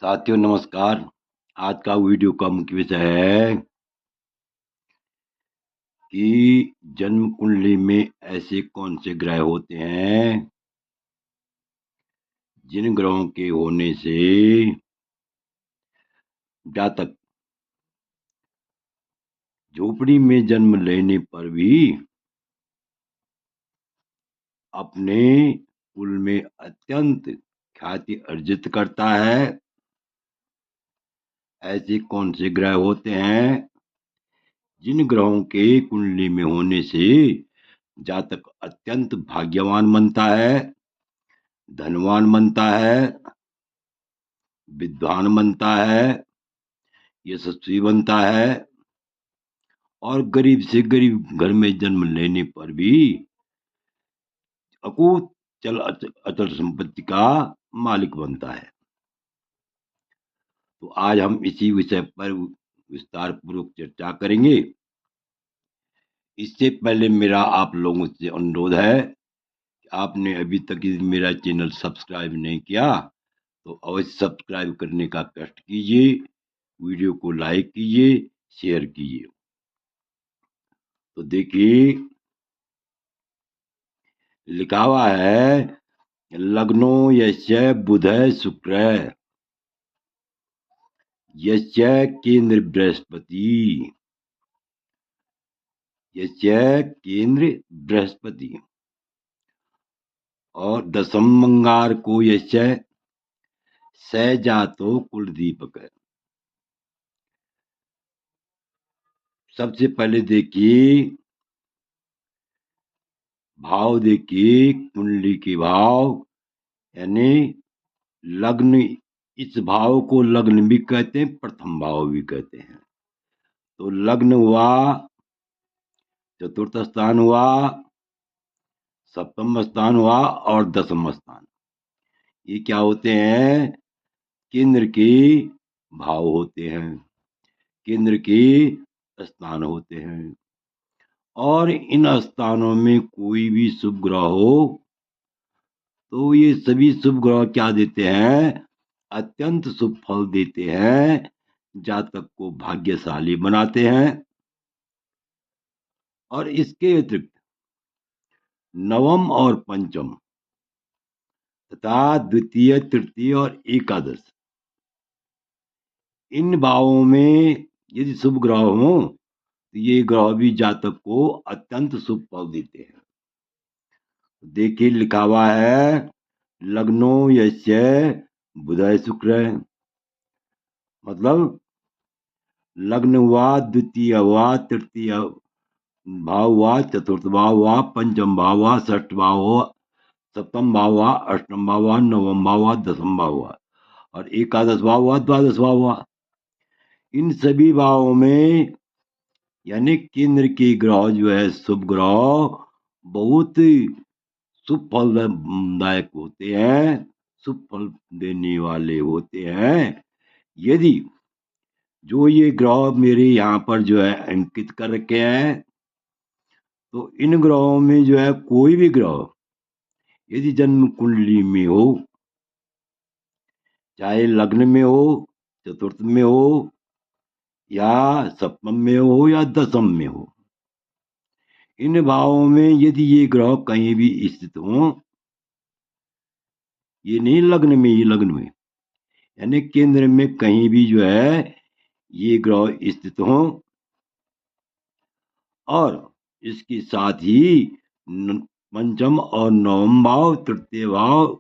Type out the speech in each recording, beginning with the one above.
साथियों नमस्कार। आज का वीडियो का मुख्य विषय है कि जन्म कुंडली में ऐसे कौन से ग्रह होते हैं जिन ग्रहों के होने से जातक झोपड़ी में जन्म लेने पर भी अपने कुल में अत्यंत ख्याति अर्जित करता है। ऐसे कौन से ग्रह होते हैं जिन ग्रहों के कुंडली में होने से जातक अत्यंत भाग्यवान बनता है, धनवान बनता है, विद्वान बनता है, यशस्वी बनता है और गरीब से गरीब घर में जन्म लेने पर भी अकूत अचल संपत्ति का मालिक बनता है। तो आज हम इसी विषय पर विस्तार पूर्वक चर्चा करेंगे। इससे पहले मेरा आप लोगों से अनुरोध है कि आपने अभी तक मेरा चैनल सब्सक्राइब नहीं किया तो अवश्य सब्सक्राइब करने का कष्ट कीजिए, वीडियो को लाइक कीजिए, शेयर कीजिए। तो देखिए लिखा हुआ है लग्नो यस्य बुध शुक्र यस्य केंद्र बृहस्पति, यस्य केंद्र बृहस्पति और दशम मंगार को यस्य सहजातो कुल दीपक है। सबसे पहले देखिए भाव, देखिए कुंडली के भाव यानी लग्न, इस भाव को लग्न भी कहते हैं, प्रथम भाव भी कहते हैं। तो लग्न हुआ, चतुर्थ स्थान हुआ, सप्तम स्थान हुआ और दसम स्थान, ये क्या होते हैं? केंद्र के भाव होते हैं, केंद्र के स्थान होते हैं। और इन स्थानों में कोई भी शुभ ग्रह हो तो ये सभी शुभ ग्रह क्या देते हैं? अत्यंत शुभ फल देते हैं, जातक को भाग्यशाली बनाते हैं। और इसके अतिरिक्त नवम और पंचम तथा द्वितीय, तृतीय और एकादश, इन भावों में यदि शुभ ग्रह हो तो ये ग्रह भी जातक को अत्यंत शुभ फल देते हैं। देखिए लिखा हुआ है लग्नो यस्य बुध शुक्र, मतलब लग्न हुआ, द्वितीय हुआ, तृतीय भाव हुआ, चतुर्थ भाव हुआ, पंचम भाव हुआ, षष्ठ भाव हुआ, सप्तम भाव हुआ, अष्टम भाव हुआ, नवम भाव हुआ, दसम भाव हुआ और एकादश भाव हुआ, द्वादश भाव हुआ। इन सभी भावों में यानी केंद्र के ग्रह जो है शुभ ग्रह बहुत शुभ फलदायक होते हैं, शुभ फल देने वाले होते हैं। यदि जो ये ग्रह मेरे यहाँ पर जो है अंकित कर रखे हैं तो इन ग्रहों में जो है कोई भी ग्रह यदि जन्म कुंडली में हो, चाहे लग्न में हो, चतुर्थ में हो या सप्तम में हो या दसम में हो, इन भावों में यदि ये ग्रह कहीं भी स्थित हो, ये नहीं लग्न में, ये लग्न में यानी केंद्र में कहीं भी जो है ये ग्रह स्थित हो और इसके साथ ही पंचम और नवम भाव, तृतीय भाव,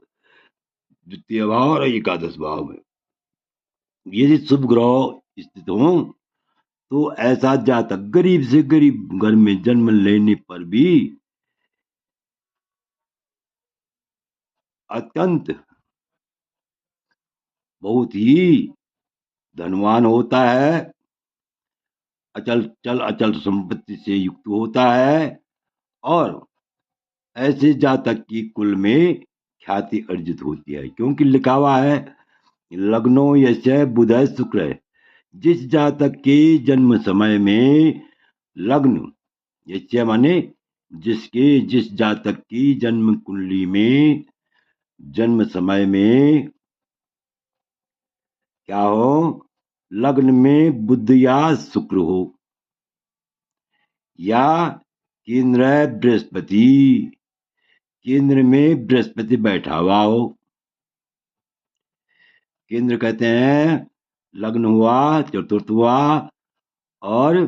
द्वितीय भाव और एकादश भाव में यदि शुभ ग्रह स्थित हो तो ऐसा जातक गरीब से गरीब घर में जन्म लेने पर भी अत्यंत बहुत ही धनवान होता है, अचल संपत्ति से युक्त होता है और ऐसे जातक की कुल में ख्याति अर्जित होती है। क्योंकि लिखा हुआ है लग्नो यस्य बुध शुक्र, जिस जातक के जन्म समय में लग्न यस्य माने जिसके, जिस जातक की जन्म कुंडली में जन्म समय में क्या हो, लग्न में बुध या शुक्र हो, या केंद्र है बृहस्पति, केंद्र में बृहस्पति बैठा हुआ हो। केंद्र कहते हैं लग्न हुआ, चतुर्थ हुआ, और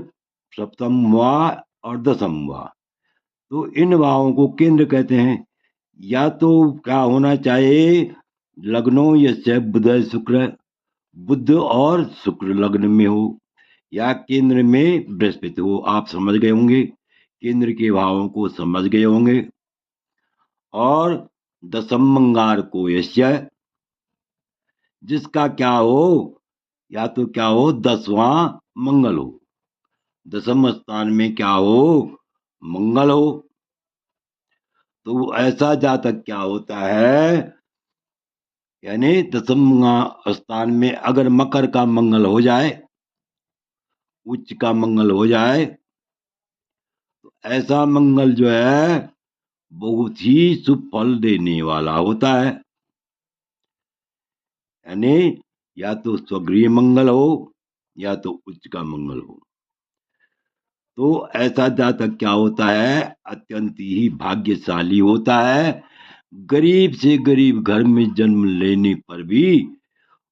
सप्तम हुआ, और दसम हुआ, तो इन भावों को केंद्र कहते हैं। या तो क्या होना चाहिए, लग्नो यस्य बुध शुक्र, बुध और शुक्र लग्न में हो, या केंद्र में बृहस्पति हो। आप समझ गए होंगे, केंद्र के भावों को समझ गए होंगे। और दसम मंगार को यश्य, जिसका क्या हो, या तो क्या हो 10वां मंगल हो, दसम स्थान में क्या हो, मंगल हो। तो ऐसा जातक क्या होता है, यानी दसम स्थान में अगर मकर का मंगल हो जाए, उच्च का मंगल हो जाए, तो ऐसा मंगल जो है बहुत ही शुभ फल देने वाला होता है। यानी या तो स्वगृह मंगल हो, या तो उच्च का मंगल हो। तो ऐसा जातक क्या होता है, अत्यंत ही भाग्यशाली होता है। गरीब से गरीब घर में जन्म लेने पर भी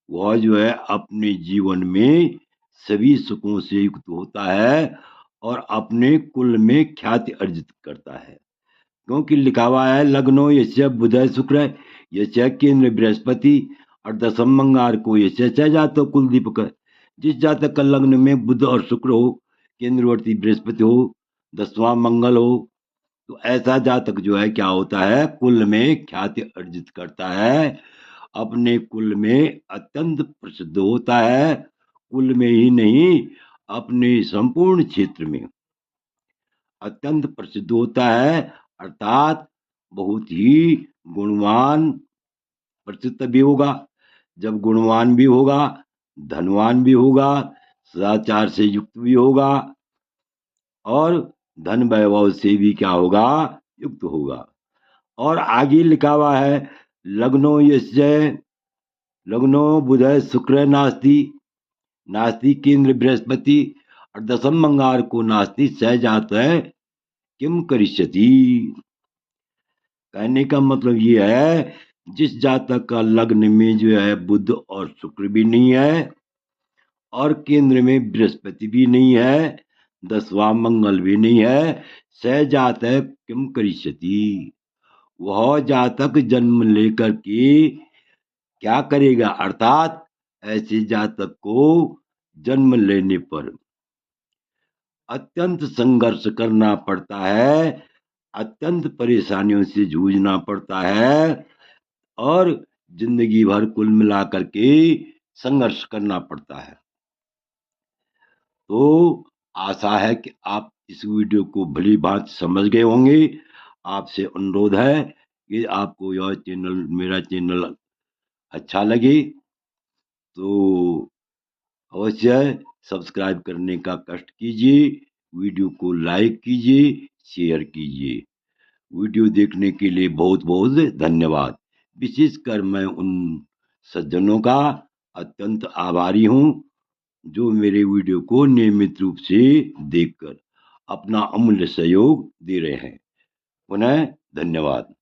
वह जो है अपने जीवन में सभी सुखों से युक्त होता है, और अपने कुल में ख्याति अर्जित करता है। क्योंकि लिखा हुआ है लग्नो यस्य बुध शुक्र यस्य केंद्र बृहस्पति, और दसम मंगार को यस्य जातक कुल दीपक। जिस जातक का लग्न में बुध और शुक्र हो, केंद्रवर्ती बृहस्पति हो, 10वां मंगल हो, तो ऐसा जातक जो है क्या होता है, कुल में ख्याति अर्जित करता है, अपने कुल में अत्यंत प्रसिद्ध होता है। कुल में ही नहीं, अपने संपूर्ण क्षेत्र में अत्यंत प्रसिद्ध होता है। अर्थात बहुत ही गुणवान प्रसिद्ध भी होगा। जब गुणवान भी होगा, धनवान भी होगा, सदाचार से युक्त भी होगा, और धन वैभव से भी क्या होगा, युक्त होगा। और आगे लिखा हुआ है लग्नो यस्य, लग्नो बुध शुक्र नास्ति, नास्ति केंद्र बृहस्पति, और दसम मंगार को नास्ति सहजात है किम करिष्यति। कहने का मतलब ये है, जिस जातक का लग्न में जो है बुध और शुक्र भी नहीं है, और केंद्र में बृहस्पति भी नहीं है, 10वां मंगल भी नहीं है, सहजात है किम करिष्यति, वह जातक जन्म लेकर के क्या करेगा। अर्थात ऐसे जातक को जन्म लेने पर अत्यंत संघर्ष करना पड़ता है, अत्यंत परेशानियों से जूझना पड़ता है, और जिंदगी भर कुल मिलाकर के संघर्ष करना पड़ता है। तो आशा है कि आप इस वीडियो को भली भांति समझ गए होंगे। आपसे अनुरोध है कि आपको यह चैनल, मेरा चैनल अच्छा लगे तो अवश्य सब्सक्राइब करने का कष्ट कीजिए, वीडियो को लाइक कीजिए, शेयर कीजिए। वीडियो देखने के लिए बहुत बहुत धन्यवाद। विशेषकर मैं उन सज्जनों का अत्यंत आभारी हूँ जो मेरे वीडियो को नियमित रूप से देखकर अपना अमूल्य सहयोग दे रहे हैं। पुनः धन्यवाद।